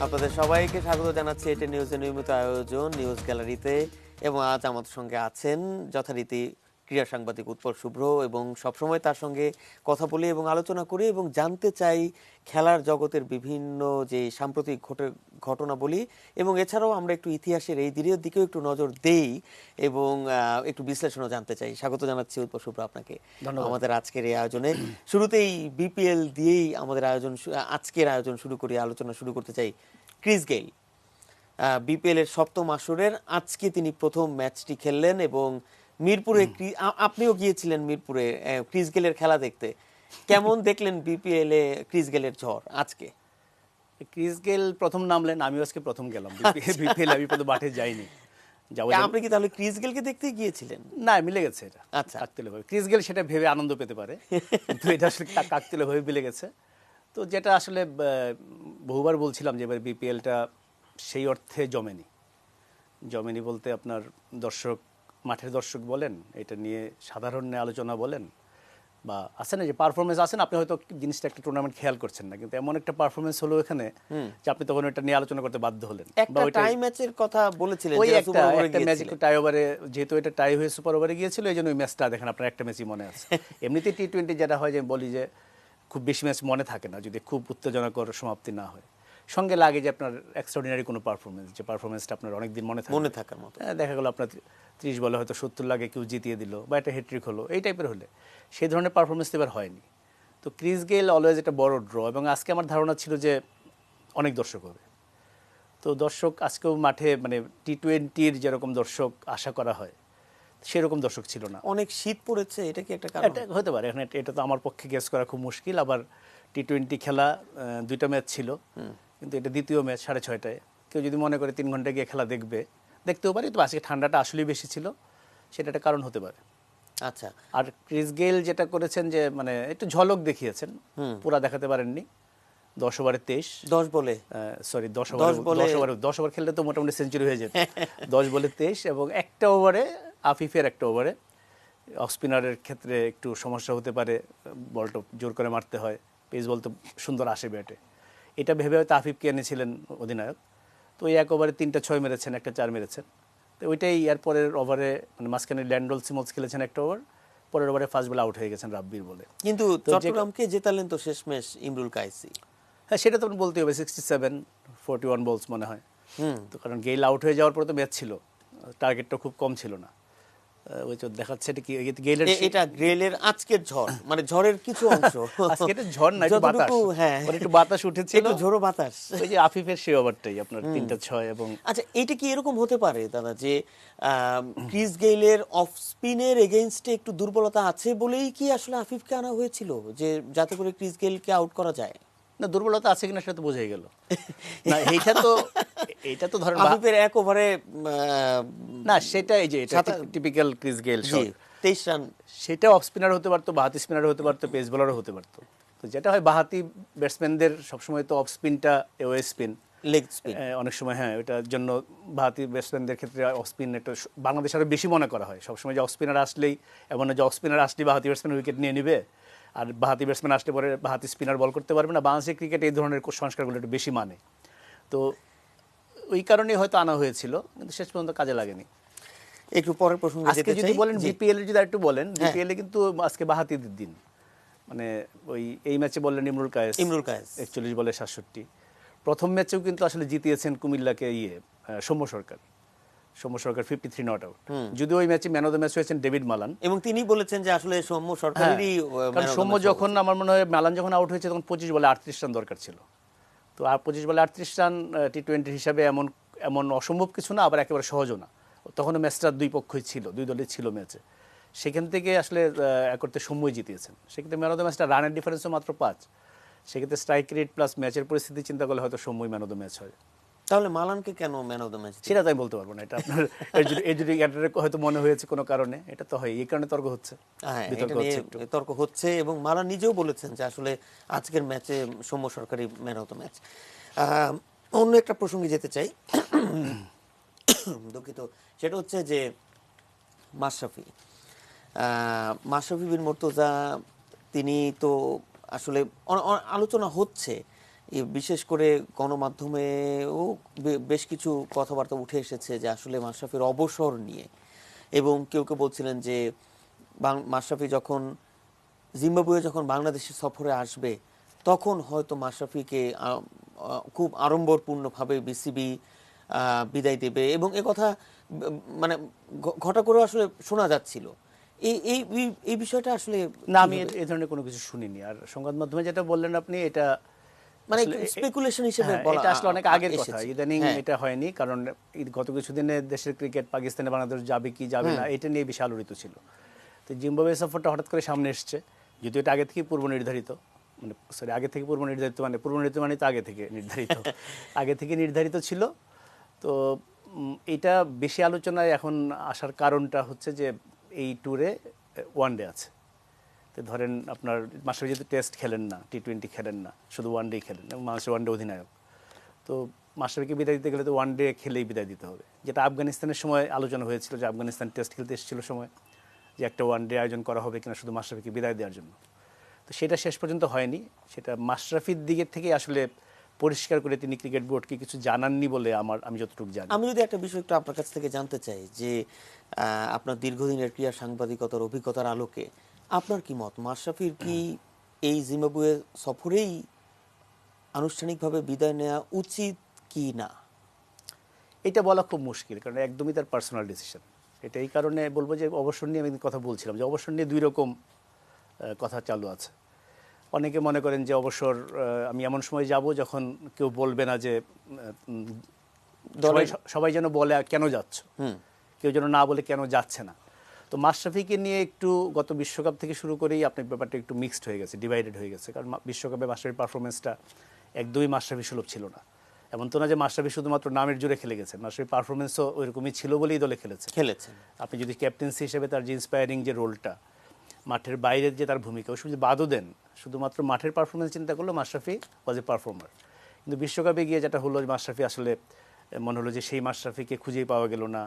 আপনাদের সবাইকে স্বাগত জানাচ্ছি এটা নিউজের নিয়মিত আয়োজন নিউজ গ্যালারিতে এবং আজ আমাদের সঙ্গে আছেন যথারীতি ক্রীড়া সাংবাদিক উৎপল শুভ্র এবং সবসময় তার সঙ্গে কথা বলি এবং আলোচনা করি এবং জানতে চাই খেলার জগতের বিভিন্ন যে সাম্প্রতিক ঘটনা বলি এবং এছাড়াও আমরা একটু ইতিহাসের এই দিকেও একটু নজর দেই এবং একটু বিশ্লেষণও জানতে চাই। স্বাগত জানাচ্ছি উৎপল শুভ্র আপনাকে আমাদের আজকের এই আয়োজনে। শুরুতেই বিপিএল দিয়েই আমাদের আজকের আয়োজন শুরু করি, আলোচনা শুরু করতে চাই। ক্রিস গেইল বিপিএল এর সপ্তম আসরের আজকে তিনি প্রথম ম্যাচটি খেললেন এবং মিরপুরে আপনিও গিয়েছিলেন মিরপুরে ক্রিস গেলের খেলা দেখতে। কেমন দেখলেন বিপিএল এ ক্রিস গেলের ঝড় আজকে? ক্রিস গেল প্রথম নামলেন, আমিও আজকে প্রথম গেলাম বিপিএল। আমি প্রথম মাঠে যাইনি। আপনি কি তাহলে ক্রিস গেলকে দেখতে গিয়েছিলেন? না, মিলে গেছে এটা। আচ্ছা, কাকতালীয় ভাবে ক্রিস গেল সেটা ভেবে আনন্দ পেতে পারে, কিন্তু এটা আসলে কাকতালীয় ভাবে মিলে গেছে। তো যেটা আসলে বহুবার বলছিলাম যে এবার বিপিএলটা সেই অর্থে জমেনি বলতে আপনার মাঠের দর্শক বলেন, এটা নিয়ে সাধারণ আলোচনা বলেন, বা আছে না যে পারফরমেন্স আছেন, আপনি হয়তো জিনিসটা একটা টুর্নামেন্ট খেয়াল করছেন না, কিন্তু এমন একটা পারফরমেন্স হলো এখানে যে আপনি তখন এটা নিয়ে আলোচনা করতে বাধ্য হলেন। একটা টাই ম্যাচের কথা বলেছিলেন, ওই একটা ম্যাচ একটু টাই ওভারে, যেহেতু এটা টাই হয়ে সুপার ওভারে গিয়েছিল, এই জন্য ওই ম্যাচটা দেখেন আপনার একটা ম্যাচই মনে আছে। এমনিতে টি-20 যেটা হয় যে বলি যে খুব বেশি ম্যাচ মনে থাকে না যদি খুব উত্তেজনাকর সমাপ্তি না হয়। সঙ্গে লাগে যে আপনার এক্সট্রাঅর্ডিনারি কোনো পারফরমেন্স, যে পারফরমেন্সটা আপনার অনেকদিন মনে থাকার মতো। দেখা গেল আপনার 30 বলে হয়তো 70 লাগে কেউ জিতিয়ে দিল, বা একটা হ্যাট্রিক হলো, এই টাইপের হলে সেই ধরনের পারফরমেন্স এবার হয়নি। তো ক্রিস গেল অলওয়েজ একটা বড় ড্র, এবং আজকে আমার ধারণা ছিল যে অনেক দর্শক হবে। তো দর্শক আজকেও মাঠে মানে টি-20-র যেরকম দর্শক আশা করা হয় সেরকম দর্শক ছিল না। অনেক শীত পড়েছে, এটা কি একটা কারণ? হতে পারে, এখন এটা তো আমার পক্ষে গেস করা খুব মুশকিল। আবার টি-20 খেলা 2টা ম্যাচ ছিল, কিন্তু এটা দ্বিতীয় ম্যাচ 6:30টায়। কেউ যদি মনে করে 3 ঘন্টা গিয়ে খেলা দেখতেও পারে। তো আজকে ঠান্ডাটা আসলেই বেশি ছিল, সেটা একটা কারণ হতে পারে। আচ্ছা, আর ক্রিস গেল যেটা করেছেন যে মানে একটু ঝলক দেখিয়েছেন, পুরা দেখাতে পারেননি। 10 ওভারে 23, 10 বলে সরি 10 ওভার খেললে তো মোটামুটি সেঞ্চুরি হয়ে যেত। 10 বলে 23, এবং একটা ওভারে আফিফের একটা ওভারে অফ স্পিনারের ক্ষেত্রে একটু সমস্যা হতে পারে, বলটা জোর করে মারতে হয়, পেস বল তো সুন্দর আসে ব্যাটে, এটা ভেবে হয়তো আফিফকে এনেছিলেন অধিনায়ক। তো ওই এক ওভারে 3টা 6 মেরেছেন, একটা 4 মেরেছেন। তো ওইটাই এরপরের ওভারে মানে মাঝখানে ল্যান্ডল সিমন্স খেলেছেন একটা ওভার, পরের ওভারে ফার্স্ট বলে আউট হয়ে গেছেন রাব্বির বলে। কিন্তু চট্টগ্রামকে জেতালেন তো শেষমেশ ইমরুল কায়েসি। হ্যাঁ, সেটা তো বলতে হবে। 41 বলস মনে হয়। তো কারণ গেইল আউট হয়ে যাওয়ার পরে তো ম্যাচ ছিল, টার্গেটটা খুব কম ছিল না। ওই তো দেখাচ্ছে এটা কি গেইলের, এটা গেইলের আজকের ঝড়, মানে ঝড়ের কিছু অংশ। আজকে এটা ঝড় না, একটু বাতাস। হ্যাঁ, একটু বাতাস উঠেছিল, একটু ঝোড়ো বাতাস। ওই যে আফিফের সেই ওভারটাই আপনার 3টা 6। এবং আচ্ছা, এটা কি এরকম হতে পারে দাদা যে ক্রিস গেইলের অফ স্পিনের এগেইনস্টে একটু দুর্বলতা আছে বলেই কি আসলে আফিফকে আনা হয়েছিল, যে যাতে করে ক্রিস গেইলকে আউট করা যায়? না, দুর্বলতা আছে কিনা সেটা তো বোঝাই গেল না। এইটা তো ধরেন আফিফের এক ওভারে না, সেটা এই যে এটা টিপিক্যাল ক্রিস গেইল শট, 23 রান। সেটা অফ স্পিনার হতে পারতো, বাহাতি স্পিনার হতে পারতো, পেস বোলারও হতে পারতো। তো যেটা হয় বাহাতি ব্যাটসম্যানদের সবসময় তো অফ স্পিনটা এওয়ে স্পিন, লেগ স্পিন অনেক সময়, হ্যাঁ, ওটার জন্য বাহাতি ব্যাটসম্যানদের ক্ষেত্রে অফ স্পিন একটা বাংলাদেশ আরও বেশি মনে করা হয়। সবসময় যে অফ স্পিনার আসলেই, এমন না যে অফ স্পিনার আসলেই বাহাতি ব্যাটসম্যান উইকেট নিয়ে নেবে, আর বাহাতি ব্যাটসম্যান আসলে পরে বাহাতি স্পিনার বল করতে পারবে না। বাংলাদেশের ক্রিকেট এই ধরনের সংস্কারগুলো একটু বেশি মানে, তো ওই কারণেই হয়তো আনা হয়েছিল, কিন্তু শেষ পর্যন্ত কাজে লাগেনি। একটু পরের প্রসঙ্গে আজকে যদি বলেন বিপিএল এর, যদি একটু বলেন বিপিএল এ কিন্তু আজকে বাহাতিদের দিন। মানে ওই এই ম্যাচে বললেন ইমরুল কায়েস 41 বলে 67। প্রথম ম্যাচেও কিন্তু আসলে জিতিয়েছেন কুমিল্লাকে সৌম্য সরকার 53 নট আউট। যদি ওই ম্যাচে ম্যান অফ দ্য ম্যাচ হয়েছেন ডেভিড মালান, এবং তিনি বলেছেন যে আসলে সৌম্য সরকারেরই, কারণ সৌম্য যখন, আমার মনে হয় মালান যখন আউট হয়েছে তখন 25 বলে 38 রান দরকার ছিল। তো আর 25 বলে 38 রান টি-20 হিসাবে এমন অসম্ভব কিছু না, আবার একেবারে সহজও না। তখনও ম্যাচটা দুই পক্ষই ছিল, দুই দলই ছিল ম্যাচে। সেখান থেকে আসলে এক করতে সময় জিতিয়েছেন। সেক্ষেত্রে ম্যান অফ দ্য ম্যাচটা রানের ডিফারেন্সও মাত্র 5। সেক্ষেত্রে স্ট্রাইক রেট প্লাস ম্যাচের পরিস্থিতি চিন্তা করলে হয়তো সময় ম্যান অফ দ্য ম্যাচ হয়। তাহলে মালানকে কেন ম্যান অফ দ্য ম্যাচ? সেটা তো আমি বলতে পারবো না। এটা আপনার এডুকেটরের হয়তো মনে হয়েছে কোনো কারণে, এটা তো হয়, এই কারণে তর্ক হচ্ছে, তর্ক হচ্ছে। এবং মালান নিজেও বলেছেন যে আসলে আজকের ম্যাচে সৌম্য সরকারই ম্যান অফ দ্য ম্যাচ। অন্য একটা প্রসঙ্গে যেতে চাই, দুঃখিত। সেটা হচ্ছে যে মাশরাফি বিন মুর্তজা, তিনি তো আসলে আলোচনা হচ্ছে বিশেষ করে গণমাধ্যমেও বেশ কিছু কথাবার্তা উঠে এসেছে যে আসলে মাশরাফির অবসর নিয়ে, এবং কেউ কেউ বলছিলেন যে মাশরাফি যখন জিম্বাবুয়ে যখন বাংলাদেশে সফরে আসবে তখন হয়তো মাশরাফিকে খুব আড়ম্বরপূর্ণভাবে বিসিবি বিদায় দেবে, এবং কথা মানে ঘটা করে আসলে শোনা যাচ্ছিল। এই এই এই বিষয়টা আসলে না, আমি এই ধরনের কোনো কিছু শুনিনি। আর সংবাদ মাধ্যমে যেটা বললেন আপনি, এটা মানে স্পেকুলেশন হিসেবে হ্যাঁ, বলা, এটা আসলে অনেক আগের কথা, এসেছে। ইদানিং হ্যাঁ, এটা হয়নি। কারণ গত কিছুদিনে দেশের ক্রিকেট পাকিস্তানে বাংলাদেশ যাবে কি যাবে না এটা নিয়ে বেশি আলোড়িত ছিল। তো জিম্বাবুয়ে সফরটা হঠাৎ করে সামনে এসছে, যদিও এটা আগে থেকে পূর্ব নির্ধারিত, মানে সরি আগে থেকে পূর্ব নির্ধারিত, মানে পূর্ব নির্ধারিত মানে তো আগে থেকে নির্ধারিত আগে থেকে নির্ধারিত ছিল। তো এটা বেশি আলোচনায় এখন আসার কারণটা হচ্ছে যে এই ট্যুরে ওয়ানডে আছে। তো ধরেন আপনার মাশরাফি যেহেতু টেস্ট খেলেন না, টি-20 খেলেন না, শুধু ওয়ানডেই খেলেন এবং বাংলাদেশের ওয়ানডে অধিনায়ক, তো মাশরাফিকে বিদায় দিতে গেলে তো ওয়ানডে খেলেই বিদায় দিতে হবে। যেটা আফগানিস্তানের সময় আলোচনা হয়েছিল, যে আফগানিস্তান টেস্ট খেলতে এসেছিল সময় যে একটা ওয়ানডে আয়োজন করা হবে কিনা শুধু মাশরাফিকে বিদায় দেওয়ার জন্য। তো সেটা শেষ পর্যন্ত হয়নি। সেটা মাশরাফির দিকে থেকে আসলে পরিষ্কার করে তিনি ক্রিকেট বোর্ডকে কিছু জানাননি বলে আমি যতটুকু জানি। আমি যদি একটা বিষয় একটু আপনার কাছ থেকে জানতে চাই যে আপনার দীর্ঘদিনের ক্রীড়া সাংবাদিকতার অভিজ্ঞতার আলোকে আপনার কি মত, মাশরাফির কি এই জিম্বাবুয়ে সফরেই আনুষ্ঠানিকভাবে বিদায় নেওয়া উচিত কি না? এটা বলা খুব মুশকিল, কারণ একদমই তার পার্সোনাল ডিসিশন। এটা এই কারণে বলবো যে অবসর নিয়ে আমি কথা বলছিলাম, যে অবসর নিয়ে দুই রকম কথা চালু আছে। অনেকে মনে করেন যে অবসর আমি এমন সময় যাব যখন কেউ বলবে না যে সবাই যেন বলে কেন যাচ্ছ, কেউ যেন না বলে কেন যাচ্ছে না। তো মাশরাফিকে নিয়ে একটু গত বিশ্বকাপ থেকে শুরু করেই আপনার ব্যাপারটা একটু মিক্সড হয়ে গেছে, ডিভাইডেড হয়ে গেছে। কারণ বিশ্বকাপে মাশরাফির পারফরমেন্সটা একদমই মাশরাফি সুলভ ছিল না। এমন তো না যে মাশরাফি শুধুমাত্র নামের জোরে খেলে গেছেন, মাশরাফির পারফরমেন্সও ওইরকমই ছিল বলেই দলে খেলেছেন। আপনি যদি ক্যাপ্টেন্সি হিসেবে তার যে ইন্সপায়ারিং যে রোলটা, মাঠের বাইরের যে তার ভূমিকা, ওই যদি বাদও দেন, শুধুমাত্র মাঠের পারফরমেন্স চিন্তা করলে মাশরাফি ওয়াজ এ পারফর্মার। কিন্তু বিশ্বকাপে গিয়ে যেটা হলো, মাশরাফি আসলে মনে হলো যে সেই মাশরাফিকে খুঁজেই পাওয়া গেল না।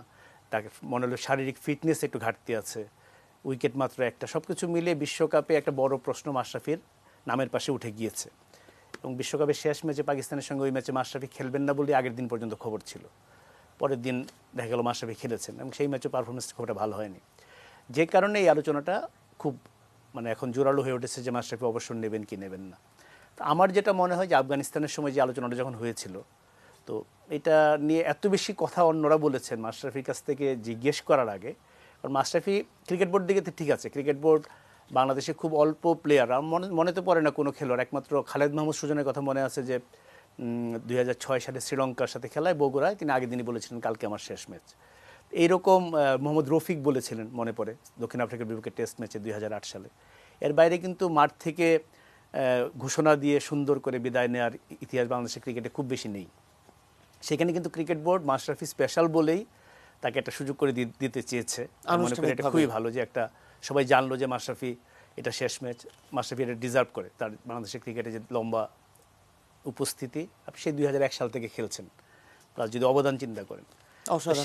তাকে মনে হলো শারীরিক ফিটনেস একটু ঘাটতি আছে, উইকেট মাত্র একটা, সব কিছু মিলিয়ে বিশ্বকাপে একটা বড় প্রশ্ন মাশরাফির নামের পাশে উঠে গিয়েছে। এবং বিশ্বকাপের শেষ ম্যাচে পাকিস্তানের সঙ্গে ওই ম্যাচে মাশরাফি খেলবেন না বলে আগের দিন পর্যন্ত খবর ছিল। পরের দিন দেখা গেল মাশরাফি খেলেছেন এবং সেই ম্যাচে পারফরমেন্স খুব একটা ভালো হয়নি। যে কারণে এই আলোচনাটা খুব মানে এখন জোরালো হয়ে উঠেছে যে মাশরাফি অবসর নেবেন কি নেবেন না। তো আমার যেটা মনে হয় যে আফগানিস্তানের সময় যে আলোচনাটা যখন হয়েছিল, তো এটা নিয়ে এত বেশি কথা অন্যরা বলেছেন মাশরাফির কাছ থেকে জিজ্ঞেস করার আগে। কারণ মাশরাফি ক্রিকেট বোর্ড দিকে তো ঠিক আছে, ক্রিকেট বোর্ড বাংলাদেশে খুব অল্প প্লেয়ার, মনে তো পড়ে না কোনো খেলোয়াড়, একমাত্র খালেদ মাহমুদ সুজনের কথা মনে আছে যে 2006 সালে শ্রীলঙ্কার সাথে খেলায় বগুড়ায় তিনি আগের দিনই বলেছিলেন কালকে আমার শেষ ম্যাচ। এইরকম মোহাম্মদ রফিক বলেছিলেন মনে পড়ে দক্ষিণ আফ্রিকার বিপক্ষে টেস্ট ম্যাচে 2008 সালে। এর বাইরে কিন্তু মাঠ থেকে ঘোষণা দিয়ে সুন্দর করে বিদায় নেওয়ার ইতিহাস বাংলাদেশের ক্রিকেটে খুব বেশি নেই। সেখানে কিন্তু ক্রিকেট বোর্ড মাশরাফি স্পেশাল বলেই তাকে একটা সুযোগ করে দিতে চেয়েছে। মনে করি এটা খুবই ভালো যে একটা সবাই জানলো যে মাশরাফি এটা শেষ ম্যাচ, মাশরাফি এটা ডিজার্ভ করে, তার বাংলাদেশের ক্রিকেটে যে লম্বা উপস্থিতি, আপনি সেই 2001 সাল থেকে খেলছেন, প্লাস যদি অবদান চিন্তা করেন,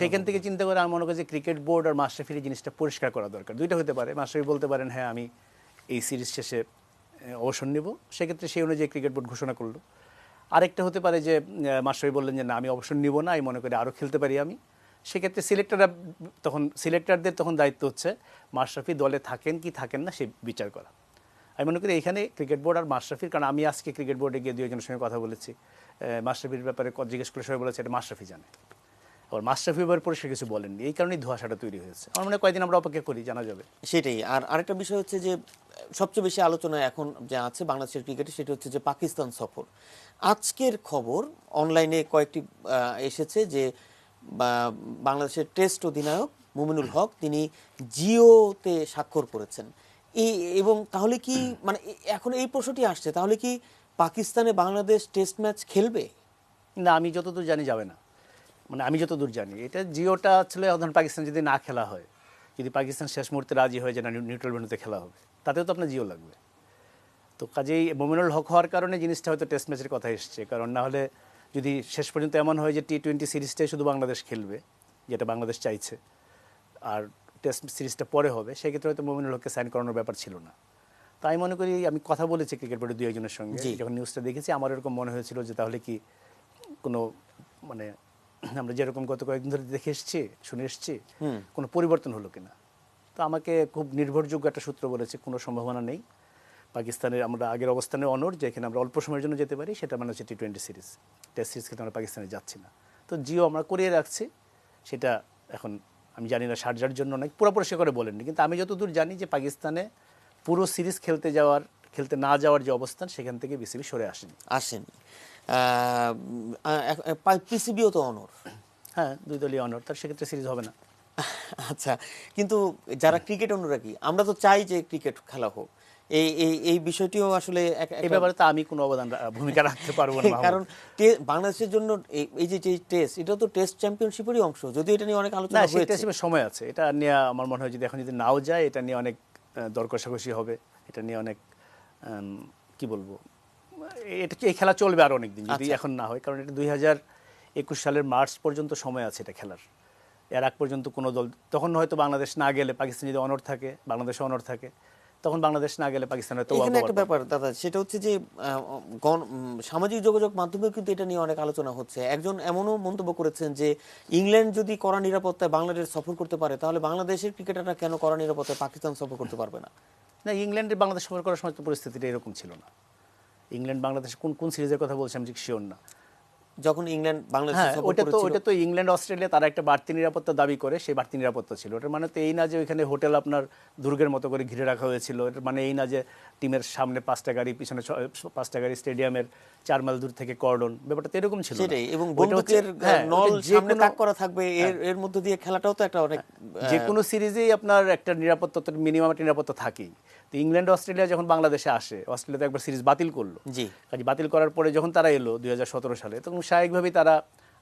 সেখান থেকে চিন্তা করে আমি মনে করি যে ক্রিকেট বোর্ড আর মাশরাফির এই জিনিসটা পরিষ্কার করা দরকার। দুইটা হতে পারে, মাশরাফি বলতে পারেন হ্যাঁ আমি এই সিরিজ শেষে অবসর নেব, সেক্ষেত্রে সেই অনুযায়ী ক্রিকেট বোর্ড ঘোষণা করলো। আরেকটা হতে পারে যে মাশরাফি বললেন যে না আমি অবসর নিব না, আমি মনে করি আরও খেলতে পারি আমি, সেক্ষেত্রে সিলেক্টরদের তখন দায়িত্ব হচ্ছে মাশরাফি দলে থাকেন কি থাকেন না সে বিচার করা। আমি মনে করি এখানে ক্রিকেট বোর্ড আর মাশরাফির, কারণ আমি আজকে ক্রিকেট বোর্ডে গিয়ে 2 একজনের সঙ্গে কথা বলেছি, মাশরাফির ব্যাপারে জিজ্ঞেস করলে সবাই বলেছে এটা মাশরাফি জানে, আবার মাশরাফি ব্যাপারে পরিষ্কার কিছু বলেননি, এই কারণেই ধোঁয়াশাটা তৈরি হয়েছে। আমার মনে হয় কয়েকদিন আমরা অপেক্ষা করি, জানা যাবে। সেটাই। আর আরেকটা বিষয় হচ্ছে যে সবচেয়ে বেশি আলোচনা এখন যা আছে বাংলাদেশের ক্রিকেটে, সেটা হচ্ছে যে পাকিস্তান সফর। আজকের খবর অনলাইনে কয়েকটি এসেছে যে বাংলাদেশের টেস্ট অধিনায়ক মুমিনুল হক তিনি জিওতে স্বাক্ষর করেছেন। এবং তাহলে কি মানে এখন এই প্রশ্নটি আসছে, তাহলে কি পাকিস্তানে বাংলাদেশ টেস্ট ম্যাচ খেলবে? না, আমি যতদূর জানি যাবে না। মানে আমি যতদূর জানি এটা জিওটা আসলে পাকিস্তান যদি না খেলা হয়, যদি পাকিস্তান শেষ মুহূর্তে রাজি হয়ে যায় না নিউট্রাল ভেন্যুতে খেলা হবে, তাতেও তো আপনার জিও লাগবে। তো কাজেই মুমিনুল হক হওয়ার কারণে জিনিসটা হয়তো টেস্ট ম্যাচের কথা এসছে, কারণ না হলে যদি শেষ পর্যন্ত এমন হয় যে টি-20 সিরিজটাই শুধু বাংলাদেশ খেলবে, যেটা বাংলাদেশ চাইছে, আর টেস্ট সিরিজটা পরে হবে, সেক্ষেত্রে হয়তো মুমিনুল হককে সাইন করানোর ব্যাপার ছিল না। তো তাই মনে করি, আমি কথা বলেছি ক্রিকেট বোর্ডের 2-1 সঙ্গে, জি। যখন নিউজটা দেখেছি আমার এরকম মনে হয়েছিল যে তাহলে কি কোনো মানে আমরা যেরকম গত কয়েকদিন ধরে দেখে এসেছি, শুনে এসেছি, কোনো পরিবর্তন হলো কিনা। তো আমাকে খুব নির্ভরযোগ্য একটা সূত্র বলেছে কোনো সম্ভাবনা নেই। পাকিস্তানের আমরা আগের অবস্থানে অনড়, যেখানে আমরা অল্প সময়ের জন্য যেতে পারি, সেটা মানে হচ্ছে টি-20 সিরিজ। টেস্ট সিরিজ কিন্তু আমরা পাকিস্তানে যাচ্ছি না। তো জিও আমরা করিয়ে রাখছি, সেটা এখন আমি জানি না শারজার জন্য নাকি পুরোপুরি সে করে বলেননি, কিন্তু আমি যতদূর জানি যে পাকিস্তানে পুরো সিরিজ খেলতে না যাওয়ার যে অবস্থান, সেখান থেকে বিসিবি সরে আসেনি। আসেনি। পিসিবিও তো অনর। হ্যাঁ, 2 দলীয় অনড়, তার সেক্ষেত্রে সিরিজ হবে না। আচ্ছা, কিন্তু যারা ক্রিকেট অনুরাগী, আমরা তো চাই যে ক্রিকেট খেলা হোক। এই এই এই বিষয়টিও আসলে এই ব্যাপারে তো আমি কোনো ভূমিকা রাখতে পারবো না, কারণ বাংলাদেশের জন্য এই যে টেস্ট, এটা তো টেস্ট চ্যাম্পিয়নশিপেরই অংশ, যদিও এটা নিয়ে অনেক না, আলোচনা সেটা হয়েছে। হিসেবে সময় আছে। এটা নিয়ে আমার মনে হয় যদি এখন যদি নাও যায়, এটা নিয়ে অনেক দর কষাকষি হবে, এটা নিয়ে অনেক কি বলবো, এই খেলা চলবে আর অনেক দিন যদি এখন না হয়, কারণ এটা 2021 সালের মার্চ পর্যন্ত সময় আছে এটা খেলার। এর আগ পর্যন্ত কোনো দল, তখন হয়তো বাংলাদেশ না গেলে, পাকিস্তান যদি অনড় থাকে, বাংলাদেশে অনড় থাকে, তখন বাংলাদেশ না গেলে পাকিস্তানের তো এখানে একটা ব্যাপার দাদা, সেটা হচ্ছে যে সামাজিক যোগাযোগ মাধ্যমেও কিন্তু এটা নিয়ে অনেক আলোচনা হচ্ছে। একজন এমনও মন্তব্য করেছেন যে ইংল্যান্ড যদি কড়া নিরাপত্তায় বাংলাদেশ সফর করতে পারে, তাহলে বাংলাদেশের ক্রিকেটাররা কেন কড়া নিরাপত্তায় পাকিস্তান সফর করতে পারবে না? না, ইংল্যান্ডের বাংলাদেশ সফর করার সময় তো পরিস্থিতিটা এরকম ছিল না। ইংল্যান্ড বাংলাদেশ কোন কোন সিরিজের কথা বলছি আমি ঠিক শিওর না। যখন ইংল্যান্ড বাংলাদেশ হ্যাঁ, সফর ওটা করেছিল, তো ইংল্যান্ড অস্ট্রেলিয়া তারা একটা বাড়তি নিরাপত্তা দাবি করে, সেই বাড়তি নিরাপত্তা ছিল। ওটার মানে তো এই না যে ওইখানে হোটেল আপনার দুর্গের মতো করে ঘিরে রাখা হয়েছিল। এটার মানে এই না যে টিমের সামনে 5টা গাড়ি, পিছনে 5টা গাড়ি, স্টেডিয়ামের 4 মাইল দূর থেকে কর্ডন, ব্যাপারটা তো এরকম ছিল না। সেটাই, এবং ওইটা হচ্ছে- বন্দুকের হ্যাঁ, নল ওইটা যে সামনে কোনো- তাক করা থাকবে, এর মধ্য দিয়ে খেলাটাও তো একটা অনেক যে কোনো সিরিজেই আপনার একটা নিরাপত্তা, মিনিমাম একটা নিরাপত্তা থাকেই। তো ইংল্যান্ড অস্ট্রেলিয়া যখন বাংলাদেশে আসে, অস্ট্রেলিয়া তো একবার সিরিজ বাতিল করলো। জি। কাজে বাতিল করার পরে যখন তারা এলো 2017 সালে, তখন স্বাভাবিকভাবেই তারা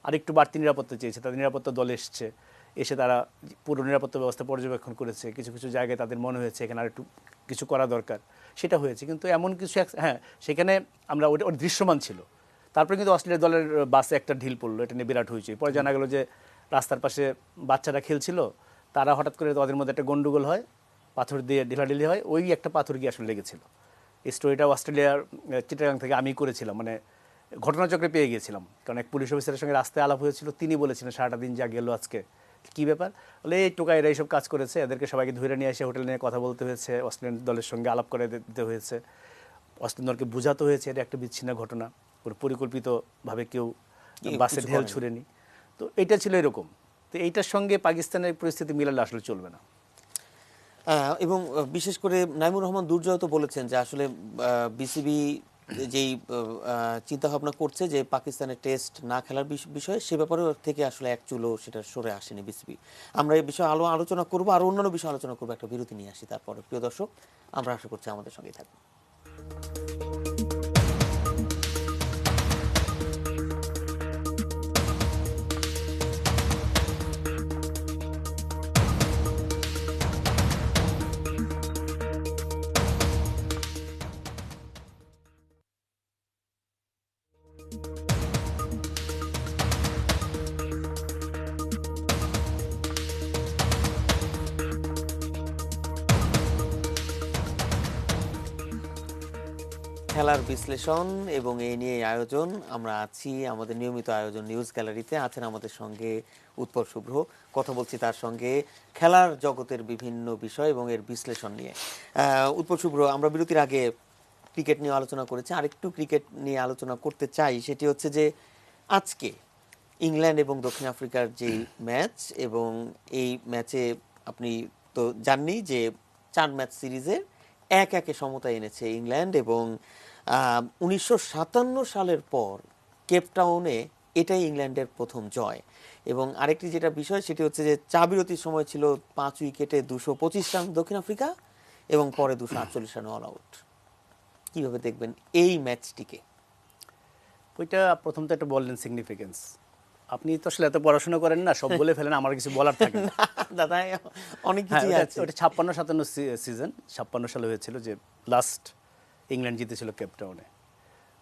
আরেকটু বাড়তি নিরাপত্তা চেয়েছে। তাদের নিরাপত্তা দল এসে তারা পুরো নিরাপত্তা ব্যবস্থা পর্যবেক্ষণ করেছে। কিছু কিছু জায়গায় তাদের মনে হয়েছে এখানে আর একটু কিছু করা দরকার, সেটা হয়েছে। কিন্তু এমন কিছু হ্যাঁ, সেখানে আমরা ওটা দৃশ্যমান ছিল। তারপরে কিন্তু অস্ট্রেলিয়া দলের বাসে একটা ঢিল পড়লো, এটা নিয়ে বিরাট হয়েছে। পরে জানা গেল যে রাস্তার পাশে বাচ্চারা খেলছিল, তারা হঠাৎ করে তাদের মধ্যে একটা গন্ডগোল হয়, পাথর দিয়ে ঢিলাঢিলি হয়, ওই একটা পাথর গিয়ে আসলে লেগেছিল। এই স্টোরিটা অস্ট্রেলিয়ার চিটাগাং থেকে আমি করেছিলাম, মানে ঘটনাচক্রে পেয়ে গিয়েছিলাম। কারণ এক পুলিশ অফিসারের সঙ্গে রাস্তায় আলাপ হয়েছিল, তিনি বলেছিলেন সারাটা দিন যা গেল আজকে কী ব্যাপার, বলে এই টোকাইরা এইসব কাজ করেছে, এদেরকে সবাইকে ধরে নিয়ে এসে হোটেলে নিয়ে কথা বলতে হয়েছে, অস্ট্রেলিয়ান দলের সঙ্গে আলাপ করে দিতে হয়েছে, অস্ট্রেলিয়ান দলকে বোঝাতে হয়েছে এটা একটা বিচ্ছিন্ন ঘটনা, পরিকল্পিতভাবে কেউ বাসে ঢেল ছুড়েনি। তো এটা ছিল এরকম। তো এইটার সঙ্গে পাকিস্তানের পরিস্থিতি মিলালে আসলে চলবে না। এবং বিশেষ করে নাইমুর রহমান দুর্জয় তো বলেছেন যে আসলে বিসিবি যেই চিন্তা ভাবনা করছে যে পাকিস্তানের টেস্ট না খেলার বিষয়ে, সে ব্যাপারে থেকে আসলে এক চুলো সেটা সরে আসেনি বিসিবি। আমরা এই বিষয়ে আলোচনা করবো, আর অন্যান্য বিষয়ে আলোচনা করবো, একটা বিরতি নিয়ে আসি তারপরে। প্রিয় দর্শক, আমরা আশা করছি আমাদের সঙ্গেই থাকবেন। খেলার বিশ্লেষণ এবং এই নিয়ে আয়োজন, আমরা আছি আমাদের নিয়মিত আয়োজন নিউজ গ্যালারিতে। আছেন আমাদের সঙ্গে উৎপল শুভ্র, কথা বলছি তার সঙ্গে খেলার জগতের বিভিন্ন বিষয় এবং এর বিশ্লেষণ নিয়ে। উৎপল শুভ্র, আমরা বিরতির আগে ক্রিকেট নিয়ে আলোচনা করেছি, আরেকটু ক্রিকেট নিয়ে আলোচনা করতে চাই। সেটি হচ্ছে যে আজকে ইংল্যান্ড এবং দক্ষিণ আফ্রিকার যে ম্যাচ, এবং এই ম্যাচে আপনি তো জাননি যে 4 ম্যাচ সিরিজে 1-1 সমতা এনেছে ইংল্যান্ড, এবং 1957 সালের পর কেপটাউনে এটাই ইংল্যান্ডের প্রথম জয়। এবং আরেকটি যেটা বিষয়, সেটি হচ্ছে যে বিরতির সময় ছিল 5 উইকেটে 225 রান দক্ষিণ আফ্রিকা, এবং পরে 248 রানে অল আউট। কিভাবে দেখবেন এই ম্যাচটিকে? ওইটা প্রথম তো একটা বললেন সিগনিফিকেন্স, আপনি তো আসলে এত পড়াশোনা করেন না, সব বলে ফেলেন, আমার কিছু বলার থাকে না। দাদা, অনেক কিছু আছে। ওটা 56-57 সিজন 56 সালে হয়েছিল, যে লাস্ট ইংল্যান্ড জিতেছিল কেপটাউনে।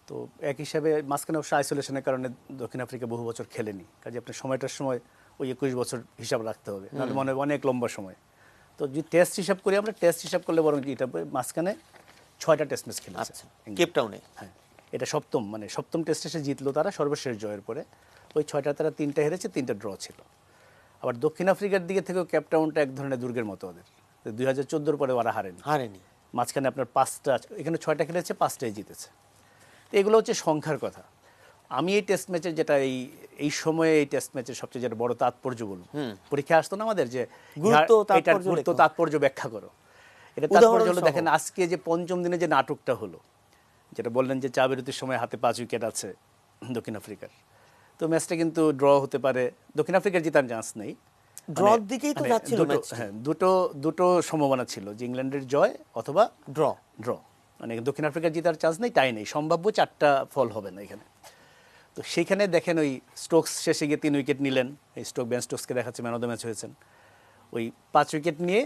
তো এক হিসাবে মাঝখানে অবশ্য আইসোলেশনের কারণে দক্ষিণ আফ্রিকা বহু বছর খেলেনি, কাজে আপনার সময়টার সময় ওই 21 বছর হিসাব রাখতে হবে, নাহলে মনে হয় অনেক লম্বা সময়। তো যদি টেস্ট হিসাব করি আমরা, টেস্ট হিসাব করলে বরং এটা মাঝখানে 6টা টেস্ট ম্যাচ খেলেছে। আচ্ছা, কেপটাউনে। হ্যাঁ, এটা সপ্তম টেস্টে এসে জিতলো তারা সর্বশেষ জয়ের পরে। ওই 6টা তারা 3টা হেরেছে, 3টা ড্র ছিল। আবার দক্ষিণ আফ্রিকার দিকে থেকেও কেপটাউনটা এক ধরনের দুর্গের মতো ওদের, 2014 পরে ওরা হারেনি। মাঝখানে আপনার 5টা, এখানে 6টা খেলেছে, 5টাই জিতেছে। তো এগুলো হচ্ছে সংখ্যার কথা। আমি এই টেস্ট ম্যাচের যেটা এই সময়ে এই টেস্ট ম্যাচের সবচেয়ে যেটা বড় তাৎপর্য বলবো, পরীক্ষা আসতো না আমাদের যে এটার গুরুত্ব তাৎপর্য ব্যাখ্যা করো। এটা তাৎপর্য হলো, দেখেন আজকে যে পঞ্চম দিনে যে নাটকটা হলো, যেটা বললেন যে চা বিরতির সময় হাতে 5 উইকেট আছে দক্ষিণ আফ্রিকার, তো ম্যাচটা কিন্তু ড্র হতে পারে, দক্ষিণ আফ্রিকার জেতার চান্স নেই, ড্রর দিকেই তো যাচ্ছিল ম্যাচটা। হ্যাঁ, দুটো সম্ভাবনা ছিল, যে ইংল্যান্ডের জয় অথবা ড্র, মানে দক্ষিণ আফ্রিকার জেতার চান্স নেই, তাই নেই, সম্ভাব্য 4টা ফল হবে না এখানে। তো সেইখানে দেখেন ওই স্টোকস শেষে গিয়ে 3 উইকেট নিলেন, এই বেন স্টোকসকে দেখাচ্ছে ম্যান অফ দ্য ম্যাচ হয়েছেন। ওই 5 উইকেট নিয়ে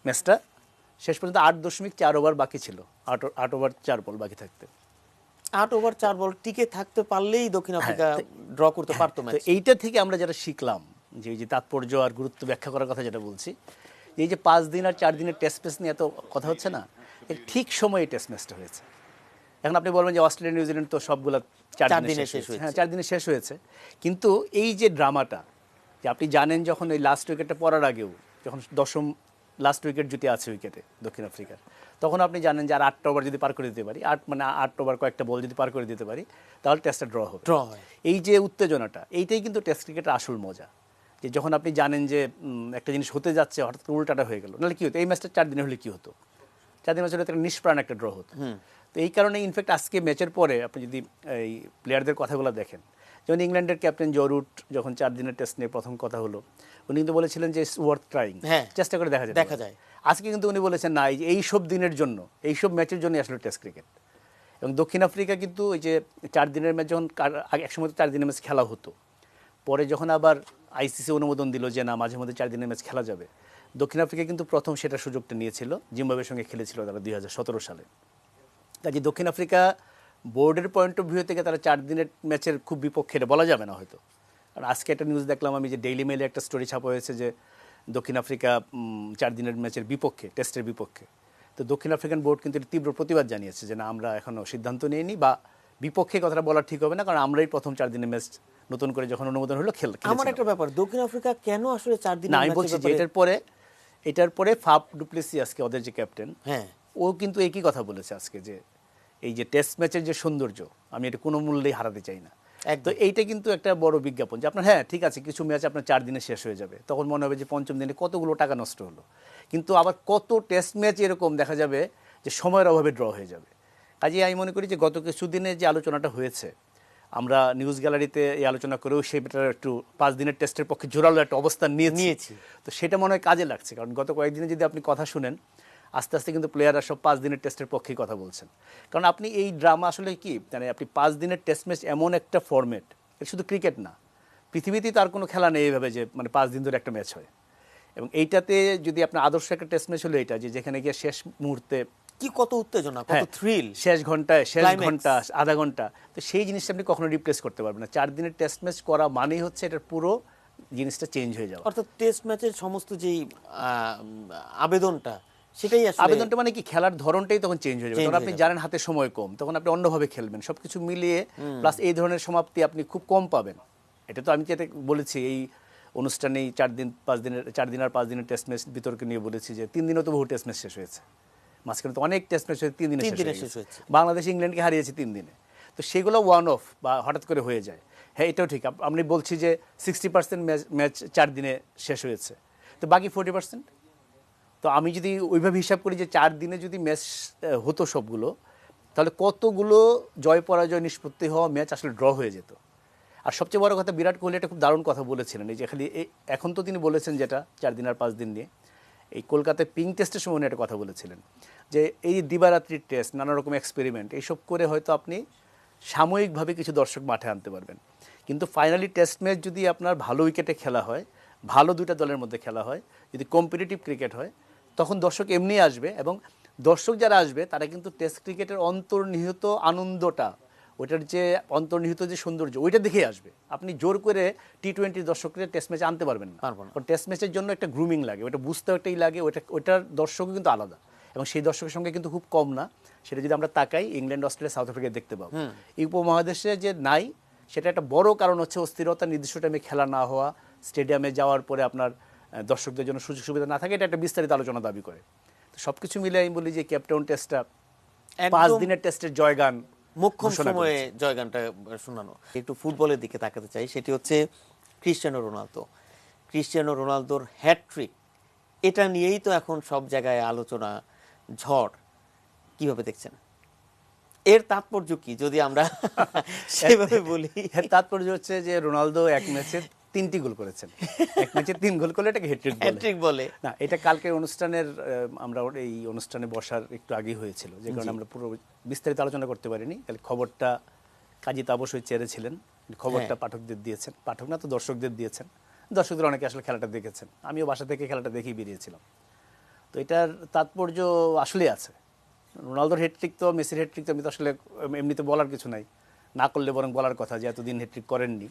ম্যাচটা শেষ পর্যন্ত 8.4 ওভার বাকি ছিল, 8 ওভার 4 বল বাকি থাকতে, 8 ওভার 4 বল টিকে থাকতে পারলেই দক্ষিণ আফ্রিকা ড্র করতে পারতো ম্যাচ। তো এইটা থেকে আমরা যেটা শিখলাম, যে এই যে তাৎপর্য আর গুরুত্ব ব্যাখ্যা করার কথা যেটা বলছি, এই যে 5 দিন আর 4 দিনের টেস্ট ম্যাচ নিয়ে এত কথা হচ্ছে না, ঠিক সময়ে টেস্ট ম্যাচটা হয়েছে। এখন আপনি বলবেন যে অস্ট্রেলিয়া নিউজিল্যান্ড তো সবগুলা 4 দিনে শেষ হয়েছে। হ্যাঁ, 4 দিনে শেষ হয়েছে, কিন্তু এই যে ড্রামাটা, যে আপনি জানেন যখন ওই লাস্ট উইকেটটা পড়ার আগেও, যখন 10ম লাস্ট উইকেট জুটে আছে উইকেটে দক্ষিণ আফ্রিকার, তখন আপনি জানেন যে আর 8টা ওভার যদি পার করে দিতে পারি, 8 ওভার কয়েকটা বল যদি পার করে দিতে পারি, তাহলে টেস্টটা ড্র হবে। এই যে উত্তেজনাটা, এইটাই কিন্তু টেস্ট ক্রিকেটের আসল মজা, যে যখন আপনি জানেন যে একটা জিনিস হতে যাচ্ছে, হঠাৎ করে উল্টাটা হয়ে গেল, নাহলে কি হতো, এই ম্যাচটা 4 দিনে হলে কি হতো, 4 দিন ম্যাচ হলে একটা নিষ্প্রাণ একটা ড্র হতো। তো এই কারণে ইনফ্যাক্ট আজকে ম্যাচের পরে আপনি যদি এই প্লেয়ারদের কথাগুলো দেখেন, যেমন ইংল্যান্ডের ক্যাপ্টেন জো রুট যখন 4 দিনের টেস্ট নিয়ে প্রথম কথা হলো, উনি কিন্তু বলেছিলেন যে ইটস ওয়ার্থ ট্রাইং, চেষ্টা করে দেখা যায়। আজকে কিন্তু উনি বলেছেন না, এই সব দিনের জন্য, এই সব ম্যাচের জন্য আসলে টেস্ট ক্রিকেট। এবং দক্ষিণ আফ্রিকা কিন্তু ওই যে 4 দিনের ম্যাচ যখন একসময় তো 4 দিনের ম্যাচ খেলা হতো, পরে যখন আবার আইসিসি অনুমোদন দিল যে না, মাঝে মধ্যে 4 দিনের ম্যাচ খেলা যাবে, দক্ষিণ আফ্রিকা কিন্তু প্রথম সেটা সুযোগটা নিয়েছিল, জিম্বাবুয়ের সঙ্গে খেলেছিল তারা 2017 সালে। কাজে দক্ষিণ আফ্রিকা বোর্ডের পয়েন্ট অফ ভিউ থেকে তারা 4 দিনের ম্যাচের খুব বিপক্ষে, এটা বলা যাবে না হয়তো। কারণ আজকে একটা নিউজ দেখলাম আমি, যে ডেইলি মেইলে একটা স্টোরি ছাপা হয়েছে যে দক্ষিণ আফ্রিকা 4 দিনের ম্যাচের বিপক্ষে, টেস্টের বিপক্ষে। তো দক্ষিণ আফ্রিকান বোর্ড কিন্তু তীব্র প্রতিবাদ জানিয়েছে যে না, আমরা এখনও সিদ্ধান্ত নিইনি, বা বিপক্ষে কথাটা বলা ঠিক হবে না, কারণ আমরাই প্রথম 4 দিনের ম্যাচ নতুন করে যখন অনুমোদন হলো আমার একটা ব্যাপার, দক্ষিণ আফ্রিকা কেন আসলে 4 দিনের ম্যাচ, আমি বলছি যে এটার পরে ফাফ ডুপ্লেসি আজকে ওদের যে ক্যাপ্টেন, হ্যাঁ, ও কিন্তু একই কথা বলেছে আজকে, যে এই যে টেস্ট ম্যাচের যে সৌন্দর্য, আমি এটা কোনো মূল্যেই হারাতে চাই না। তো এইটা কিন্তু একটা বড় বিজ্ঞাপন যে আপনার, হ্যাঁ ঠিক আছে, কিছু ম্যাচ আপনার 4 দিনে শেষ হয়ে যাবে, তখন মনে হবে যে পঞ্চম দিনে কতগুলো টাকা নষ্ট হলো, কিন্তু আবার কত টেস্ট ম্যাচ এরকম দেখা যাবে যে সময়ের অভাবে ড্র হয়ে যাবে। কাজেই আমি মনে করি যে গত কিছুদিনে যে আলোচনাটা হয়েছে, আমরা নিউজ গ্যালারিতে এই আলোচনা করেও সেটা একটু 5 দিনের টেস্টের পক্ষে জোরালো একটা অবস্থান নিয়েছি, তো সেটা মনে হয় কাজে লাগছে। কারণ গত কয়েকদিনে যদি আপনি কথা শুনেন, আস্তে আস্তে কিন্তু প্লেয়াররা সব 5 দিনের টেস্টের পক্ষেই কথা বলছেন। কারণ আপনি এই ড্রামা আসলে কি, মানে আপনি 5 দিনের টেস্ট ম্যাচ এমন একটা ফরম্যাট, এটা শুধু ক্রিকেট না, পৃথিবীতেই তার কোনো খেলা নেই এইভাবে যে মানে 5 দিন ধরে একটা ম্যাচ হয়। এবং এইটাতে যদি আপনার আদর্শ একটা টেস্ট ম্যাচ হলো এটা, যে যেখানে গিয়ে শেষ মুহূর্তে কি কত উত্তেজনা, কত থ্রিল, শেষ ঘন্টা আধা ঘন্টা, তো সেই জিনিসটা আপনি কখনো রিপ্লেস করতে পারবেন না। 4 দিনের টেস্ট ম্যাচ করা মানেই হচ্ছে এটার পুরো জিনিসটা চেঞ্জ হয়ে যাওয়া। অর্থাৎ টেস্ট ম্যাচের সমস্ত যেই আবেদনটা, সেটাই আসলে আবেদনটা মানে কি, খেলার ধরনটাই তখন চেঞ্জ হয়ে যাবে। তখন আপনি জানেন হাতে সময় কম, তখন আপনি অন্যভাবে খেলবেন, সবকিছু মিলিয়ে প্লাস এই ধরনের সমাপ্তি আপনি খুব কম পাবেন। এটা তো আমি যেটা বলেছি এই অনুষ্ঠানেই 4 দিন আর 5 দিনের টেস্ট ম্যাচ বিতর্কে নিয়ে বলেছি যে 3 দিনও তো বহু টেস্ট ম্যাচ শেষ হয়েছে, মাঝখানে তো অনেক টেস্ট ম্যাচ হয়েছে 3 দিনে শেষ হয়েছে। বাংলাদেশ ইংল্যান্ডকে হারিয়েছে 3 দিনে, তো সেগুলো ওয়ান অফ বা হঠাৎ করে হয়ে যায়। হ্যাঁ, এটাও ঠিক, আমি বলছি যে 60% ম্যাচ 4 দিনে শেষ হয়েছে, তো বাকি 40%। তো আমি যদি ওইভাবে হিসাব করি যে 4 দিনে যদি ম্যাচ হতো সবগুলো, তাহলে কতগুলো জয় পরাজয় নিষ্পত্তি হওয়া ম্যাচ আসলে ড্র হয়ে যেত। আর সবচেয়ে বড় কথা, বিরাট কোহলি একটা খুব দারুণ কথা বলেছিলেন, এই যে খালি এখন তো তিনি বলেছেন যেটা 4 দিন আর 5 দিন নিয়ে, এই কলকাতায় পিঙ্ক টেস্টের সময় উনি একটা কথা বলেছিলেন যে এই দিবারাত্রির টেস্ট, নানা রকম এক্সপেরিমেন্ট, এইসব করে হয়তো আপনি সাময়িকভাবে কিছু দর্শক মাঠে আনতে পারবেন, কিন্তু ফাইনালি টেস্ট ম্যাচ যদি আপনার ভালো উইকেটে খেলা হয়, ভালো দুইটা দলের মধ্যে খেলা হয়, যদি কম্পিটিটিভ ক্রিকেট হয়, তখন দর্শক এমনি আসবে। এবং দর্শক যারা আসবে তারা কিন্তু টেস্ট ক্রিকেটের অন্তর্নিহিত আনন্দটা, ওইটার যে অন্তর্নিহিত যে সৌন্দর্য, ওইটা দেখেই আসবে। আপনি জোর করে T20 দর্শকদের টেস্ট ম্যাচে আনতে পারবেন না, কারণ টেস্ট ম্যাচের জন্য একটা গ্রুমিং লাগে, ওটা বুঝতে একটাই লাগে, ওইটার দর্শকও কিন্তু আলাদা, এবং সেই দর্শকের সঙ্গে কিন্তু খুব কম না সেটা যদি আমরা তাকাই ইংল্যান্ড, অস্ট্রেলিয়া, সাউথ আফ্রিকায় দেখতে পাবো। এই উপমহাদেশে যে নাই সেটা একটা বড় কারণ হচ্ছে অস্থিরতা, নির্দিষ্ট টাইমে খেলা না হওয়া, স্টেডিয়ামে যাওয়ার পরে আপনার দর্শকদের জন্য সুযোগ সুবিধা না থাকে, এটা একটা বিস্তারিত আলোচনা দাবি করে। তো সব কিছু মিলে আমি বলি যে ক্যাপটাউন টেস্টটা 5 দিনের টেস্টের জয়গান মোক্ষম ঘোষণা সময়ে করেছে। জয়গানটা শোনানো। একটু ফুটবলের দিকে তাকাতে চাই, সেটি হচ্ছে ক্রিস্টিয়ানো রোনালদো। ক্রিস্টিয়ানো রোনালদোর হ্যাটট্রিক, এটা নিয়েই তো এখন সব জায়গায় আলোচনা, ঝড়। কিভাবে দেখছেন? এর তাৎপর্য কি যদি আমরা সেভাবে বলি? এর তাৎপর্য হচ্ছে যে রোনালদো এক ম্যাচে 3টি গোল করেছেন। এক ম্যাচে 3 গোল করলে এটাকে হ্যাটট্রিক বলে। হ্যাটট্রিক বলে না, এটা কালকের অনুষ্ঠানের আমরা এই অনুষ্ঠানে বসার একটু আগেই হয়েছিল, যে কারণে আমরা পুরো বিস্তারিত আলোচনা করতে পারিনি। তাহলে খবরটা কাজী অবশ্যই চেয়েছিলেন, খবরটা পাঠকদের দিয়েছেন, পাঠক না তো দর্শকদের দিয়েছেন। দর্শকদের অনেকে আসলে খেলাটা দেখেছেন, আমিও বাসা থেকে খেলাটা দেখেই বেরিয়েছিলাম। তো এটার তাৎপর্য আসলেই আছে। রোনালদোর হ্যাটট্রিক তো, মেসির হ্যাটট্রিক তো আমি তো আসলে এমনিতে বলার কিছু নাই, না করলে বরং বলার কথা যে এতদিন হ্যাটট্রিক করেননি।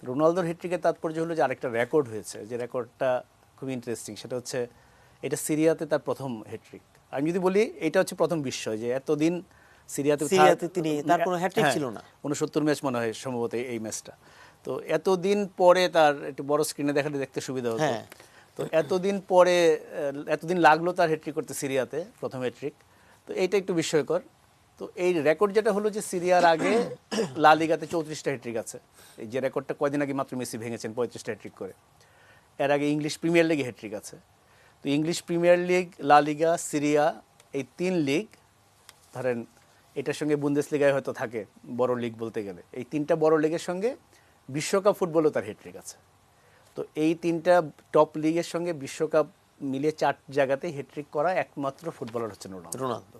রোনালদোর হ্যাটট্রিকের তাৎপর্য হলো যে আরেকটা রেকর্ড হয়েছে, যে রেকর্ডটা খুব ইন্টারেস্টিং। সেটা হচ্ছে এটা সিরিয়াতে তার প্রথম হ্যাটট্রিক। আমি যদি বলি এটা হচ্ছে প্রথম বিস্ময় যে এতদিন সিরিয়াতে তার কোনো হ্যাটট্রিক ছিল না। 69 ম্যাচ মনে হয় সম্ভবত এই ম্যাচটা। তো এতদিন পরে তার একটু বড় স্ক্রিনে দেখাতে দেখতে সুবিধা হতো। তো এতদিন পরে এতদিন লাগলো তার হ্যাটট্রিক করতে সিরিয়াতে, প্রথম হ্যাটট্রিক। তো এইটা একটু বিস্ময়কর। তো এই রেকর্ড যেটা হলো যে সিরিয়ার আগে লা লিগাতে 34টা হ্যাটট্রিক আছে। এই যে রেকর্ডটা কয়দিন আগে মাত্র মেসি ভেঙেছেন 35টা হ্যাটট্রিক করে। এর আগে ইংলিশ প্রিমিয়ার লিগে হ্যাটট্রিক আছে। তো ইংলিশ প্রিমিয়ার লিগ, লা লিগা, সিরিয়া, এই 3 লিগ ধরেন, এটার সঙ্গে বুন্দেসলিগায় হয়তো থাকে বড় লিগ বলতে গেলে, এই 3টা বড় লিগের সঙ্গে বিশ্বকাপ ফুটবলও তার হ্যাটট্রিক আছে। তো এই 3টা টপ লিগের সঙ্গে বিশ্বকাপ মিলিয়ে 4 জায়গাতেই হ্যাটট্রিক করা একমাত্র ফুটবলার হচ্ছেন রোনালদো।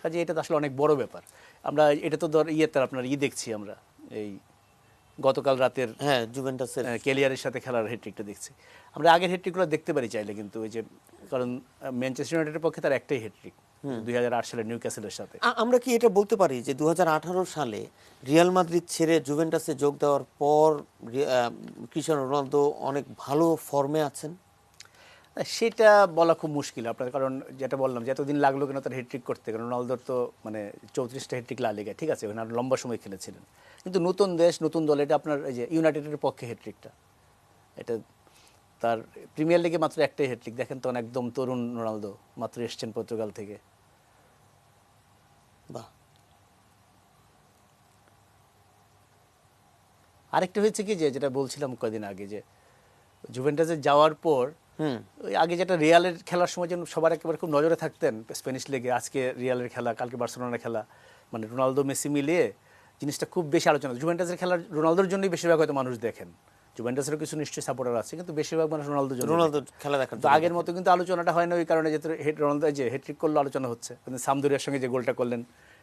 কাজে এটা তো আসলে অনেক বড় ব্যাপার। আমরা এটা তো আপনার দেখছি আমরা এই গতকাল রাতের জুভেন্টাসের কেলিয়ারের সাথে খেলার হ্যাটট্রিকটা দেখছি। আমরা আগের হ্যাটট্রিকগুলো দেখতে পারি চাইলে, কিন্তু ওই যে কারণ ম্যানচেস্টার ইউনাইটেডের পক্ষে তার একটাই হ্যাটট্রিক 2008 সালে নিউক্যাসলের সাথে। আমরা কি এটা বলতে পারি যে 2018 সালে রিয়াল মাদ্রিদ ছেড়ে জুভেন্টাসে যোগ দেওয়ার পর ক্রিস্টিয়ানো রোনালদো অনেক ভালো ফর্মে আছেন? সেটা বলা খুব মুশকিল আপনার, কারণ যেটা বললাম যে এতদিন লাগলো কেন তার হ্যাটট্রিক করতে, কারণ রোনালদোর তো মানে 34টা হ্যাটট্রিক লা লিগায়, ঠিক আছে, ওখানে আর লম্বা সময় খেলেছিলেন। কিন্তু নতুন দেশ, নতুন দল, এটা আপনার এই যে ইউনাইটেডের পক্ষে হ্যাটট্রিকটা, এটা তার প্রিমিয়ার লিগে মাত্র একটাই হ্যাটট্রিক। দেখেন তো একদম তরুণ রোনালদো, মাত্র এসছেন পর্তুগাল থেকে। বাহ। আরেকটা হয়েছে কি যে যেটা বলছিলাম কয়দিন আগে, যে জুভেন্টাসে যাওয়ার পর ওই আগে যেটা রিয়ালের খেলার সময় যেন সবার একেবারে খুব নজরে থাকতেন স্প্যানিশ লিগে, আজকে রিয়ালের খেলা, কালকে বার্সেলোনার খেলা, মানে রোনালদো মেসি মিলিয়ে জিনিসটা খুব বেশি আলোচনা। জুভেন্টাসের খেলার রোনালদোর জন্যই বেশিরভাগ হয়তো মানুষ দেখেন। জুভেন্টাসেরও কিছু নিশ্চয়ই সাপোর্টার আছে, কিন্তু বেশিরভাগ মানুষ রোনালদোর খেলা দেখার তো আগের মতো কিন্তু আলোচনাটা হয় না, ওই কারণে যে রোনালদো যে হ্যাটট্রিক করলো আলোচনা হচ্ছে, সামদুরিয়ার সঙ্গে যে গোলটা করলেন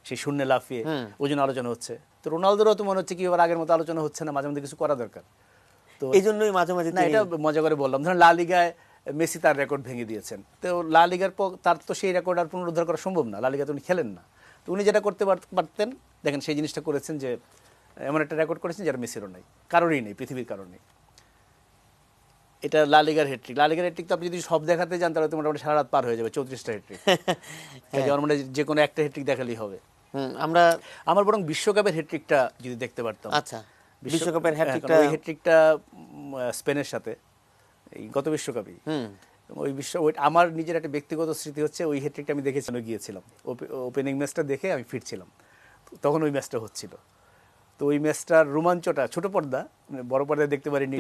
সেই শূন্যে লাফিয়ে, ওই জন্য আলোচনা হচ্ছে। তো রোনালদোরও তো মনে হচ্ছে কি এবার আগের মতো আলোচনা হচ্ছে না, মাঝে মধ্যে কিছু করা দরকার। তো এই জন্যই মাঝে মাঝে না, এটা মজা করে বললাম, ধরেন লা লিগায় মেসি তার রেকর্ড ভেঙে দিয়েছেন। তো লা লিগার তার তো সেই রেকর্ড আর পুনরুদ্ধার করা সম্ভব না, লা লিগাতে উনি খেলেন না। তো উনি যেটা করতে পারতেন, দেখেন সেই জিনিসটা করেছেন, যে এমন একটা রেকর্ড করেছেন যারা মেসিরও নেই, কারোরই নেই, পৃথিবীর কারণে। এটা লা লিগার হ্যাটট্রিক। লা লিগার হ্যাটট্রিক তো আপনি যদি সব দেখাতে যান তাহলে তো মোটামুটি সারা রাত পার হয়ে যাবে, 34টা হ্যাটট্রিক। যেমন মানে যে কোনো একটা হ্যাটট্রিক দেখালেই হবে। আমার বরং বিশ্বকাপের হ্যাটট্রিকটা যদি দেখতে পারতাম। আচ্ছা, বিশ্বকাপের হ্যাটট্রিকটা, ওই হ্যাটট্রিকটা স্পেনের সাথে এই গত বিশ্বকাপেই, ওই আমার নিজের একটা ব্যক্তিগত স্মৃতি হচ্ছে ওই হ্যাটট্রিকটা আমি দেখেছিলাম, গিয়েছিলাম ওপেনিং ম্যাচটা দেখে আমি ফিরছিলাম, তখন ওই ম্যাচটা হচ্ছিল। তো ওই ম্যাচটার রোমাঞ্চটা ছোট পর্দা, বড় পর্দায় দেখতে পারিনি,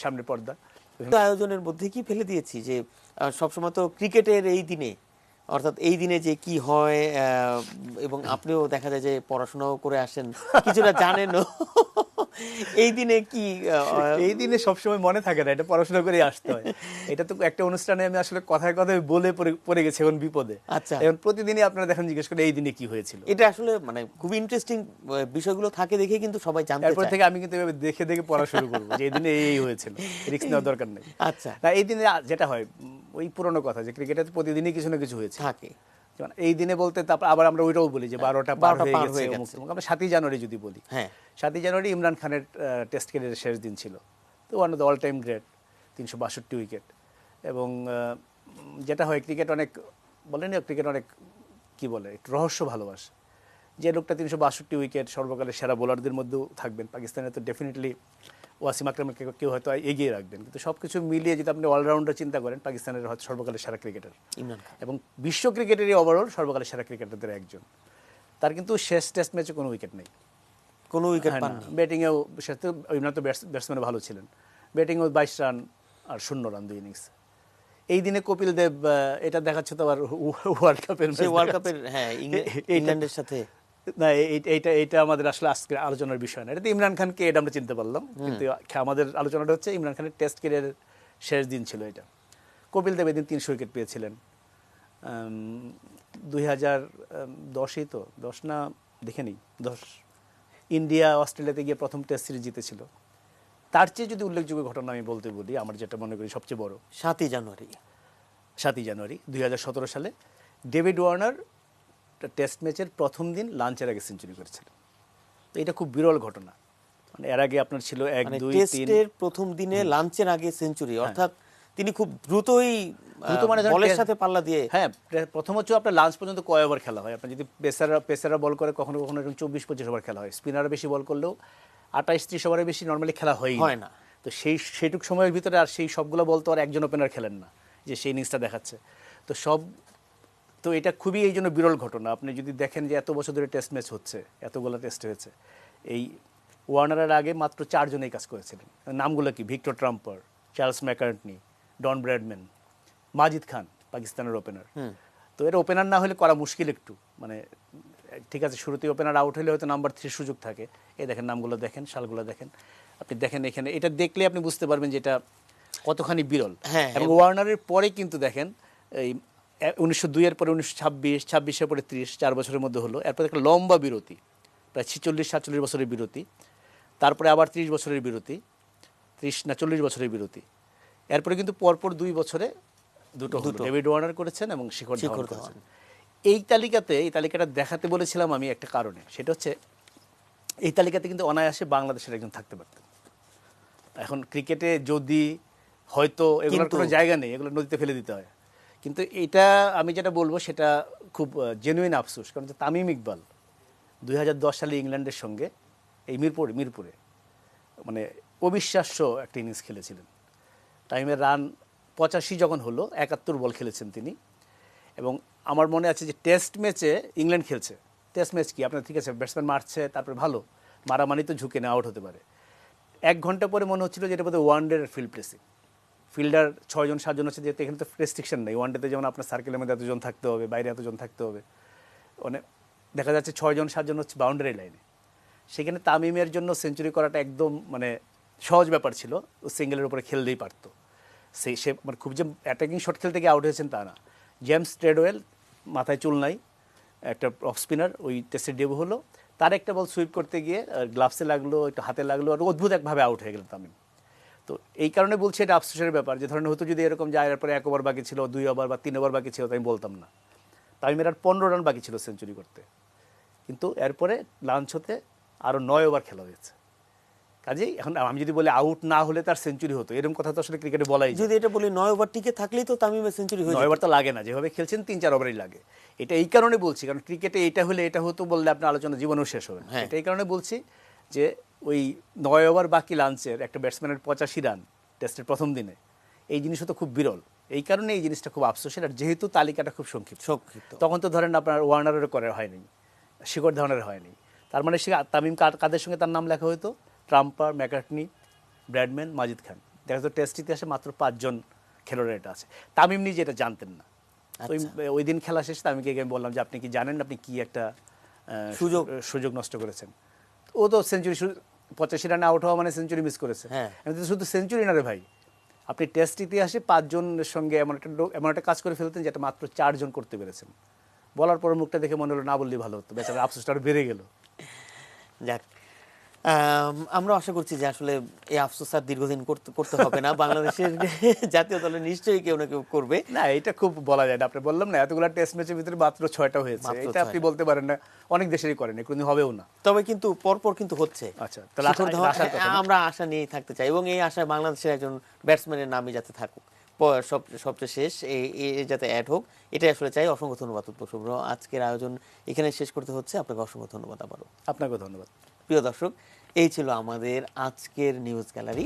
সামনে পর্দা আয়োজনের মধ্যে কি ফেলে দিয়েছি যে সবসময় তো ক্রিকেটের এই দিনে, অর্থাৎ এই দিনে যে কি হয়, এবং আপনিও দেখা যায় যে পড়াশোনাও করে আসেন, কিছুটা জানেনও, এই দিনে কি, এই দিনে সবসময় মনে থাকে না, এটা পড়াশোনা করে আসতে হয়। এটা তো একটা অনুষ্ঠানে আমি আসলে কথায় কথায় বলে পড়ে গেছি এখন বিপদে। আচ্ছা, এখন প্রতিদিনই আপনারা দেখেন জিজ্ঞেস করে এই দিনে কি হয়েছিল। এটা আসলে মানে খুব ইন্টারেস্টিং বিষয়গুলো থাকে দেখে কিন্তু সবাই জানতে চায়। এরপর থেকে আমি কিন্তু এভাবে দেখে দেখে পড়া শুরু করবো যে এই দিনে এই হয়েছিল, রিস্ক নেওয়ার দরকার নেই। আচ্ছা, না, এই দিনে যেটা হয় ওই পুরনো কথা যে ক্রিকেটে প্রতিদিনই কিছু না কিছু হয়েছে থাকে। এই দিনে বলতে তারপর আবার আমরা ওইটাও বলি যে 12টা পার হয়ে গেছে। আমরা 7ই জানুয়ারি যদি বলি, 7ই জানুয়ারি ইমরান খানের টেস্ট ক্রিকেটের শেষ দিন ছিল। তো one of the all time great, 362 wicket. এবং যেটা হয় ক্রিকেট অনেক বলেন, ক্রিকেট অনেক কি বলে একটু রহস্য ভালোবাসে। যে লোকটা 362 উইকেট সর্বকালের সেরা বোলারদের মধ্যেও থাকবেন, পাকিস্তানে তো ডেফিনেটলি ওয়াসিম আকরামকে কেউ হয়তো এগিয়ে রাখবেন, কিন্তু সব কিছু মিলিয়ে যদি আপনি অলরাউন্ডার চিন্তা করেন, পাকিস্তানের হয়তো সর্বকালের সেরা ক্রিকেটার ইমরান খান এবং বিশ্ব ক্রিকেটেরই ওভারঅল সর্বকালের সেরা ক্রিকেটারদের একজন। তার কিন্তু শেষ টেস্ট ম্যাচে কোনো উইকেট নেই, কোনো উইকেট পাননি। ব্যাটিংয়েও ইমরান তো ব্যাটসম্যানে ভালো ছিলেন, ব্যাটিংয়েও 22 রান আর 0 রান 2 ইনিংস। এই দিনে কপিল দেব এটা দেখাচ্ছে তো আবার ওয়ার্ল্ড কাপের সেই ওয়ার্ল্ড কাপের, হ্যাঁ, ইংল্যান্ডের সাথে। না, এইটা আমাদের আসলে আজকে আলোচনার বিষয় না। এটা তো ইমরান খানকে এটা আমরা চিনতে পারলাম, কিন্তু আমাদের আলোচনাটা হচ্ছে ইমরান খানের টেস্ট ক্যারিয়ারের শেষ দিন ছিল এটা। কপিল দেব এদিন 300 উইকেট পেয়েছিলেন। 2010-এই তো 10 না, দেখে নিই 10, ইন্ডিয়া অস্ট্রেলিয়াতে গিয়ে প্রথম টেস্ট সিরিজ জিতেছিল। তার চেয়ে যদি উল্লেখযোগ্য ঘটনা আমি বলতে বলি, আমার যেটা মনে করি সবচেয়ে বড়, 7ই জানুয়ারি 7ই জানুয়ারি 2017 সালে ডেভিড ওয়ার্নার টেস্ট ম্যাচের প্রথম দিন লাঞ্চের আগে সেঞ্চুরি করেছিলেন। তো এটা খুব বিরল ঘটনা। মানে এর আগে আপনার ছিল 1, 2, 3 টেস্টের প্রথম দিনে লাঞ্চের আগে সেঞ্চুরি, অর্থাৎ তিনি খুব দ্রুতই মানে বলের সাথে পাল্লা দিয়ে। হ্যাঁ, প্রথম হচ্ছে আপনার লাঞ্চ পর্যন্ত কয় ওভার খেলা হয়। আপনার যদি পেসাররা বল করে কখনো কখনো এরকম 24-25 ওভার খেলা হয়, স্পিনাররা বেশি বল করলেও 28-30 ওভারের বেশি নর্মালি খেলা হয় না। তো সেইটুক সময়ের ভিতরে আর সেই সবগুলো বল তো আর একজন ওপেনার খেলেন না যে সেই ইনিংসটা দেখাচ্ছে। তো এটা খুবই এই জন্য বিরল ঘটনা। আপনি যদি দেখেন যে এত বছর ধরে টেস্ট ম্যাচ হচ্ছে, এতগুলো টেস্ট হয়েছে, এই ওয়ার্নারের আগে মাত্র 4 জন এই কাজ করেছিলেন। নামগুলো কি? Victor Trumper, Charles Macartney, Don Bradman, Majid Khan, পাকিস্তানের ওপেনার। তো এর ওপেনার না হলে করা মুশকিল একটু, মানে ঠিক আছে শুরুতে ওপেনার আউট হলে হয়তো নাম্বার 3 সুযোগ থাকে। এই দেখেন নামগুলো দেখেন, সালগুলো দেখেন, আপনি দেখেন এখানে, এটা দেখলে আপনি বুঝতে পারবেন যে এটা কতখানি বিরল। এবং ওয়ার্নারের পরে কিন্তু দেখেন এই 1902-এর পরে 1926, 26-এর পরে 30, 4 বছরের মধ্যে হলো। এরপর একটা লম্বা বিরতি, প্রায় 46-47 বছরের বিরতি, তারপরে আবার 30 বছরের বিরতি, 30 না 40 বছরের বিরতি। এরপরে কিন্তু পরপর 2 বছরে দুটো ডেভিড ওয়ার্নার করেছেন এবং শিখর ধাওয়ান করেছেন। এই তালিকাটা দেখাতে বলেছিলাম আমি একটা কারণে, সেটা হচ্ছে এই তালিকাতে কিন্তু অনায়াসে বাংলাদেশের একজন থাকতে পারতেন। এখন ক্রিকেটে যদি হয়তো এগুলোর কোনো জায়গা নেই, এগুলো নদীতে ফেলে দিতে হয়, কিন্তু এটা আমি যেটা বলবো সেটা খুব জেনুইন আফসোস। কারণ তামিম ইকবাল 2010 সালে ইংল্যান্ডের সঙ্গে এই মিরপুরে মানে অবিশ্বাস্য একটা ইনিংস খেলেছিলেন। তামিমের রান 85 যখন হলো, 71 বল খেলেছেন তিনি। এবং আমার মনে আছে যে টেস্ট ম্যাচে ইংল্যান্ড খেলছে, টেস্ট ম্যাচ কি আপনার ঠিক আছে ব্যাটসম্যান মারছে, তারপরে ভালো মারামারি তো ঝুঁকে না আউট হতে পারে। 1 ঘন্টা পরে মনে হচ্ছিল যে এটা বোধহয় ওয়ানডের ফিল্ড প্লেসিং, ফিল্ডার 6-7 আছে, যেহেতু এখানে তো রেস্ট্রিকশন নেই। ওয়ানডেতে যেমন আপনার সার্কেলের মধ্যে এতজন থাকতে হবে, বাইরে এতজন থাকতে হবে, মানে দেখা যাচ্ছে 6-7 হচ্ছে বাউন্ডারি লাইনে। সেখানে তামিমের জন্য সেঞ্চুরি করাটা একদম মানে সহজ ব্যাপার ছিল, ও সিঙ্গেলের উপরে খেলতেই পারতো। সে মানে খুব যে অ্যাটাকিং শট খেলতে গিয়ে আউট হয়েছেন তা না। জেমস ট্রেডওয়েল মাথায় চুল নাই, একটা অফ স্পিনার, ওই টেস্টের ডেবু হলো, তার একটা বল সুইপ করতে গিয়ে গ্লাভসে লাগলো, একটু হাতে লাগলো, আর অদ্ভুত একভাবে আউট হয়ে গেল তামিম। তো এই কারণে বলছি এটা আফসোসের ব্যাপার, যে ধরনের হতো যদি এরকম যায়, এরপরে 1 ওভার বাকি ছিল, 2 ওভার বা 3 ওভার বাকি ছিল, তাই আমি বলতাম না। তামিমের আর 15 রান বাকি ছিল সেঞ্চুরি করতে, কিন্তু এরপরে লাঞ্চ হতে আরও 9 ওভার খেলা হয়েছে। কাজেই এখন আমি যদি বলি আউট না হলে তার সেঞ্চুরি হতো, এরকম কথা তো আসলে ক্রিকেটে বলাই যায়। যদি এটা বলি 9 ওভার টিকে থাকলেই তো তামিমের সেঞ্চুরি হয়ে 9 ওভার তো লাগে না, যেভাবে খেলছেন 3-4 ওভারই লাগে। এটা এই কারণে বলছি, কারণ ক্রিকেটে এটা হলে এটা হতো বললে আপনার আলোচনা জীবনেও শেষ হবে না। এটা এই কারণে বলছি যে ওই 9 ওভার বাকি লাঞ্চের একটা ব্যাটসম্যানের 85 রান টেস্টের প্রথম দিনে, এই জিনিসটা তো খুব বিরল। এই কারণে এই জিনিসটা খুব আফসোসের। আর যেহেতু তালিকাটা খুব সংক্ষিপ্ত, তখন তো ধরেন আপনার ওয়ার্নারেরও করার হয়নি, শিখর ধাওয়ানের হয়নি, তার মানে সে তামিম কাদের সঙ্গে তার নাম লেখা হতো? ট্রাম্পার, ম্যাকার্টনি, ব্র্যাডম্যান, মাজিদ খান। দেখা যাচ্ছে টেস্ট ইতিহাসে মাত্র 5 জন খেলোয়াড় এটা আছে। তামিম নিজে এটা জানতেন না। ওই দিন খেলা শেষে তামিমকে আমি বললাম যে আপনি কি জানেন আপনি কি একটা সুযোগ নষ্ট করেছেন? ও তো সেঞ্চুরি 85 রানে আউট হওয়া মানে সেঞ্চুরি মিস করেছে। শুধু সেঞ্চুরি না রে ভাই, আপনি টেস্ট ইতিহাসে 5 জনের সঙ্গে এমন একটা কাজ করে ফেলতেন যেটা মাত্র 4 জন করতে পেরেছেন। বলার পর মুখটা দেখে মনে হলো না বললেই ভালো হতো, বেচারা আফসোসটা আরো বেড়ে গেল। যাক, আমরা আশা করছি যে আসলে এই আফসোস আর দীর্ঘদিন করতে হবে না। বাংলাদেশের জাতীয় দলে নিশ্চয়ই কেউ না কেউ করবে। না, এটা খুব বলা যায় না। আপনি বললাম না এতগুলো টেস্ট ম্যাচের ভিতরে মাত্র 6টা হয়েছে, এটা আপনি বলতে পারেন না, অনেক দেশেরই করেন, কোনদিন হবেও না। তবে কিন্তু পরপর কিন্তু হচ্ছে। আচ্ছা, তাহলে আমরা আশা নিয়েই থাকতে চাই এবং এই আশায় বাংলাদেশের একজন ব্যাটসম্যানের নামই যাতে থাকুক। সবচেয়ে শেষ যাতে অ্যাড হোক, এটাই আসলে চাই। অসংখ্য ধন্যবাদ উৎপল শুভ্র। আজকের আয়োজন এখানে শেষ করতে হচ্ছে। আপনাকে অসংখ্য ধন্যবাদ আবারও। আপনাকেও ধন্যবাদ। প্রিয় দর্শক, এই ছিল আমাদের আজকের নিউজ গ্যালারি।